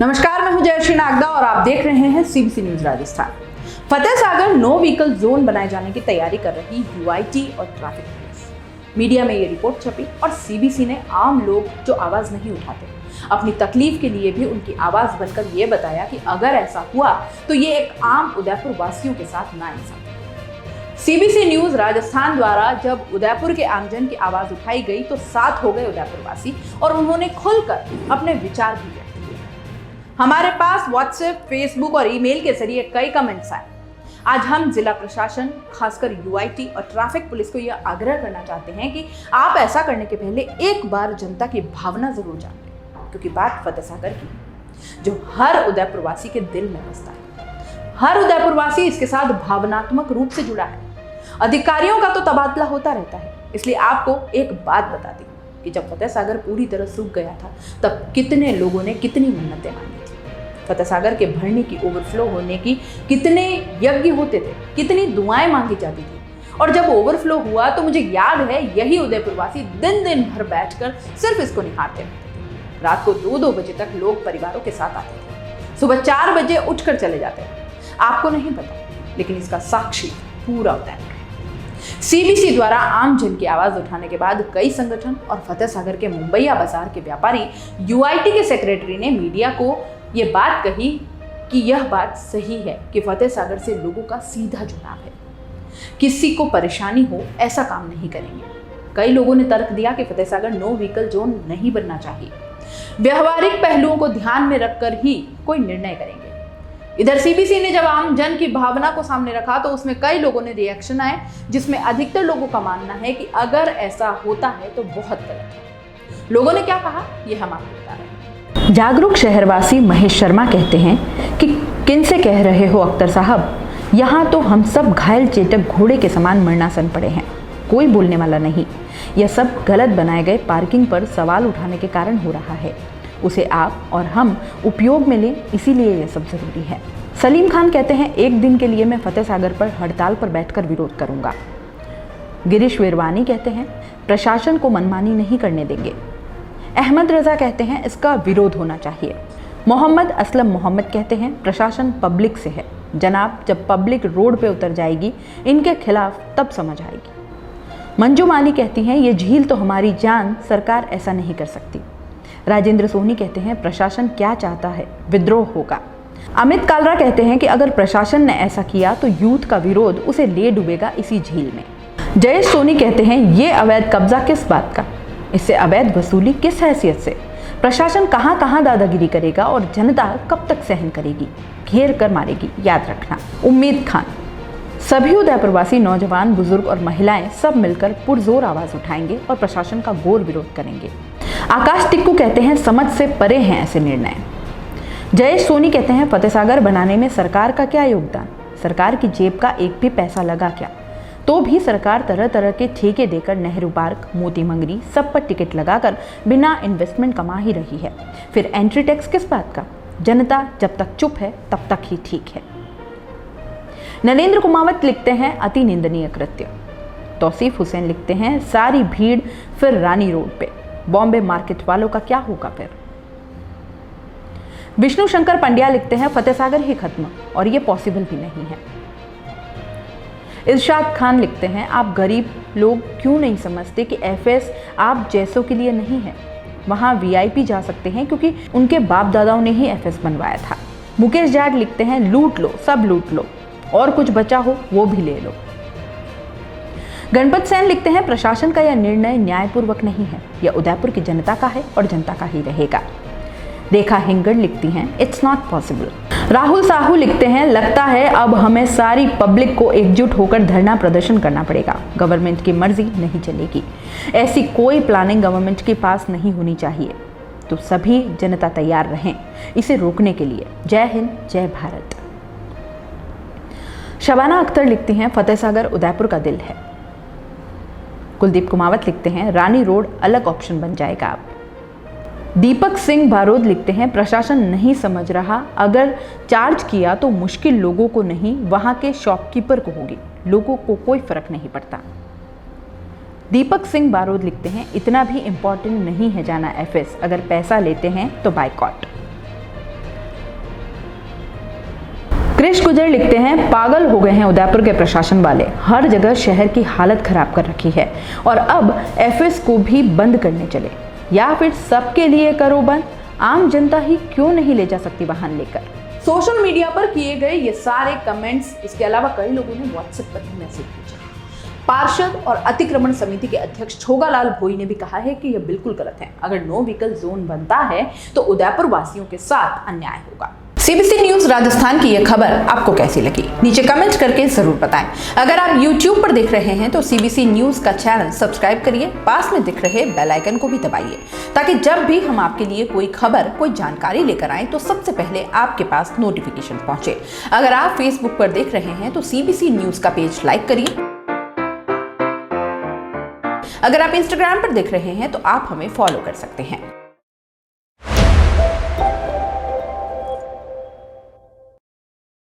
नमस्कार, मैं हूं जयश्री नागदा और आप देख रहे हैं CBC news Rajasthan. Fateh Sagar no vehicle zone बनाए जाने की तैयारी कर रही यूआईटी और ट्रैफिक पुलिस। मीडिया में ये रिपोर्ट छपी और सीबीसी ने आम लोग जो आवाज नहीं उठाते, अपनी तकलीफ के लिए भी उनकी आवाज बनकर ये बताया कि अगर ऐसा हुआ तो ये एक आम उदयपुर वासियों के साथ नाइंसाफी। सीबीसी न्यूज राजस्थान द्वारा जब उदयपुर के आमजन की आवाज उठाई गई तो साथ हो गए उदयपुर वासी और उन्होंने खुलकर अपने विचार भी व्यक्त किए। हमारे पास व्हाट्सएप, फेसबुक और ईमेल के जरिए कई कमेंट्स आए। आज हम जिला प्रशासन, खासकर यूआईटी और ट्रैफिक पुलिस को यह आग्रह करना चाहते हैं कि आप ऐसा करने के पहले एक बार जनता की भावना जरूर जान लें, क्योंकि बात फतेह सागर की है, जो हर उदयपुरवासी के दिल में बसता है। हर उदयपुरवासी इसके साथ भावनात्मक रूप से जुड़ा है। अधिकारियों का तो तबादला होता रहता है, इसलिए आपको एक बात बता दी कि जब फतेह सागर पूरी तरह सूख गया था तब कितने लोगों ने कितनी मन्नतें मांगी थी। फतेह सागर के भरने की, ओवरफ्लो होने की कितने यज्ञ होते थे, कितनी दुआएं मांगी जाती थी। और जब ओवरफ्लो हुआ तो मुझे याद है यही उदयपुरवासी दिन दिन भर बैठकर सिर्फ इसको निहारते रहते थे। रात को 2-2 बजे तक लोग परिवारों के साथ आते थे, सुबह 4 बजे उठकर चले जाते थे। आपको नहीं पता, लेकिन इसका साक्षी पूरा उदयपुर है। सीबीसी द्वारा आम जन की आवाज उठाने के बाद कई संगठन और फतेह सागर के मुंबईया बाजार के व्यापारी, यूआईटी के सेक्रेटरी ने मीडिया को यह बात कही कि यह बात सही है कि फतेह सागर से लोगों का सीधा जुड़ाव है। किसी को परेशानी हो ऐसा काम नहीं करेंगे। कई लोगों ने तर्क दिया कि Fateh Sagar no vehicle zone नहीं बनना चाहिए। व्यवहारिक पहलुओं को ध्यान में रखकर ही कोई निर्णय करेंगे। इधर सीबीसी ने जब आम जन की भावना को सामने रखा तो उसमें कई लोगों ने रिएक्शन आए, जिसमें अधिकतर लोगों का मानना है कि अगर ऐसा होता है तो बहुत गलत है। लोगों ने क्या कहा, ये हम आपको बता रहे हैं। जागरूक शहरवासी महेश शर्मा कहते हैं कि किन से कह रहे हो अख्तर साहब, यहाँ तो हम सब घायल चेटक घोड़े के समान मरनासन पड़े हैं, कोई बोलने वाला नहीं। यह सब गलत बनाए गए पार्किंग पर सवाल उठाने के कारण हो रहा है। उसे आप और हम उपयोग में लें, इसीलिए यह सब जरूरी है। सलीम खान कहते हैं, एक दिन के लिए मैं फतेह सागर पर हड़ताल पर बैठकर विरोध करूंगा। गिरीश वीरवानी कहते हैं, प्रशासन को मनमानी नहीं करने देंगे। अहमद रजा कहते हैं, इसका विरोध होना चाहिए। मोहम्मद असलम मोहम्मद कहते हैं, प्रशासन पब्लिक से है जनाब, जब पब्लिक रोड पे उतर जाएगी इनके खिलाफ तब समझ आएगी। मंजू माली कहती हैं, ये झील तो हमारी जान, सरकार ऐसा नहीं कर सकती। राजेंद्र सोनी कहते हैं, प्रशासन क्या चाहता है, विद्रोह होगा। अमित कालरा कहते हैं कि अगर प्रशासन ने ऐसा किया तो यूथ का विरोध उसे ले डूबेगा इसी झील में। जयेश सोनी कहते हैं, ये अवैध कब्जा किस बात का, इससे अवैध वसूली किस हैसियत से, प्रशासन कहां कहां दादागिरी करेगा और जनता कब तक सहन करेगी, घेर कर मारेगी, याद रखना। उम्मीद खान, सभी उदयपुरवासी नौजवान, बुजुर्ग और महिलाएं सब मिलकर पुरजोर आवाज उठाएंगे और प्रशासन का घोर विरोध करेंगे। आकाश टिक्कू कहते हैं, समझ से परे हैं ऐसे निर्णय। जयेश सोनी कहते हैं, फतेह सागर बनाने में सरकार का क्या योगदान, सरकार की जेब का एक भी पैसा लगा क्या, तो भी सरकार तरह तरह के ठेके देकर नेहरू पार्क, मोती मंगरी सब पर टिकट लगाकर बिना इन्वेस्टमेंट कमा ही रही है। फिर एंट्री टैक्स किस बात का, जनता जब तक चुप है तब तक ही ठीक है। नरेंद्र कुमावत लिखते हैं, अति निंदनीय कृत्य। तौसीफ हुसैन लिखते हैं, सारी भीड़ फिर रानी रोड पे, बॉम्बे मार्केट वालों का क्या होगा फिर। विष्णु शंकर पंड्या लिखते हैं, फतेह सागर ही खत्म और ये पॉसिबल भी नहीं है। इरशाद खान लिखते हैं, आप गरीब लोग क्यों नहीं समझते कि एफएस आप जैसों के लिए नहीं है, वहां वीआईपी जा सकते हैं क्योंकि उनके बाप दादाओं ने ही एफएस बनवाया था। मुकेश जाट लिखते हैं, लूट लो, सब लूट लो और कुछ बचा हो वो भी ले लो। गणपत सेन लिखते हैं, प्रशासन का यह निर्णय न्यायपूर्वक नहीं है, यह उदयपुर की जनता का है और जनता का ही रहेगा। रेखा हिंगड़ लिखती हैं, it's not possible. Rahul Sahu लिखते हैं, लगता है अब हमें सारी पब्लिक को एकजुट होकर धरना प्रदर्शन करना पड़ेगा, गवर्नमेंट की मर्जी नहीं चलेगी। ऐसी कोई प्लानिंग गवर्नमेंट के पास नहीं होनी चाहिए, तो सभी जनता तैयार रहें इसे रोकने के लिए। जय हिंद, जय भारत। शबाना अख्तर लिखती हैं, फतेह सागर उदयपुर का दिल है। कुलदीप कुमावत लिखते हैं, रानी रोड अलग ऑप्शन बन जाएगा अब। दीपक सिंह बारोद लिखते हैं, प्रशासन नहीं समझ रहा, अगर चार्ज किया तो मुश्किल लोगों को नहीं, वहां के शॉपकीपर को होगी, लोगों को कोई फर्क नहीं पड़ता। दीपक सिंह बारोद लिखते हैं, इतना भी इम्पोर्टेंट नहीं है जाना एफएस, अगर पैसा लेते हैं तो बाइकॉट। कृष गुजर लिखते हैं, पागल हो गए हैं उदयपुर के प्रशासन वाले, हर जगह शहर की हालत खराब कर रखी है और अब एफएस को भी बंद करने चले, या फिर सबके लिए करो बंद, आम जनता ही क्यों नहीं ले जा सकती वाहन लेकर। सोशल मीडिया पर किए गए ये सारे कमेंट्स, इसके अलावा कई लोगों ने व्हाट्सएप पर भी मैसेज भेजा। पार्षद और अतिक्रमण समिति के अध्यक्ष छोगालाल भोई ने भी कहा है कि यह बिल्कुल गलत है। अगर नो व्हीकल जोन बनता है तो उदयपुर वासियों के साथ अन्याय होगा। सीबीसी न्यूज राजस्थान की यह खबर आपको कैसी लगी, नीचे कमेंट करके जरूर बताएं। अगर आप YouTube पर देख रहे हैं तो सीबीसी न्यूज का चैनल सब्सक्राइब करिए, पास में दिख रहे बेल आइकन को भी दबाइए, ताकि जब भी हम आपके लिए कोई खबर, कोई जानकारी लेकर आए तो सबसे पहले आपके पास नोटिफिकेशन पहुंचे। अगर आप फेसबुक पर देख रहे हैं तो सीबीसी न्यूज का पेज लाइक करिए। अगर आप इंस्टाग्राम पर देख रहे हैं तो आप हमें फॉलो कर सकते हैं।